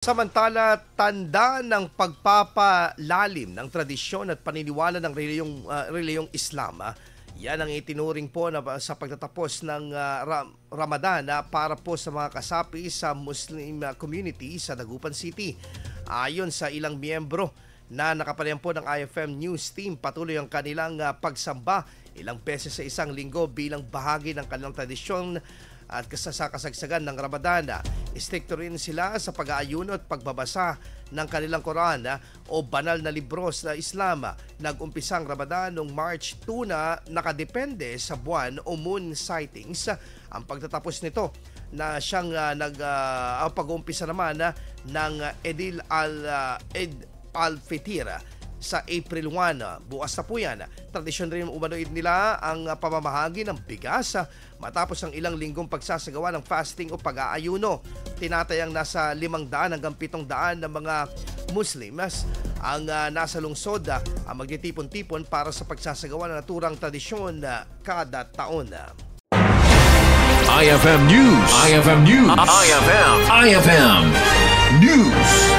Samantala, tanda ng pagpapalalim ng tradisyon at paniniwala ng reliyong Islam. Yan ang itinuring po na sa pagtatapos ng Ramadan para po sa mga kasapi sa Muslim community sa Dagupan City. Ayon sa ilang miyembro na nakapanayan po ng IFM News Team, patuloy ang kanilang pagsamba ilang beses sa isang linggo bilang bahagi ng kanilang tradisyon at sa kasagsagan ng Ramadan. Istrikto rin sila sa pag-aayuno at pagbabasa ng kanilang Quran o banal na libro sa Islam. Nag-umpisang Ramadan noong March 2 na nakadepende sa buwan o moon sightings. Ang pagtatapos nito na siyang ang pag-uumpisa naman ng Eid al-Fitr sa April 1. Bukas na po yan. Tradisyon rin umanoid nila ang pamamahagi ng bigas matapos ang ilang linggong pagsasagawa ng fasting o pag-aayuno. Tinatayang nasa 500 hanggang 700 ng mga Muslims ang nasa lungsod ang magtitipon-tipon para sa pagsasagawa ng naturang tradisyon kada taon. IFM News. IFM News. IFM News.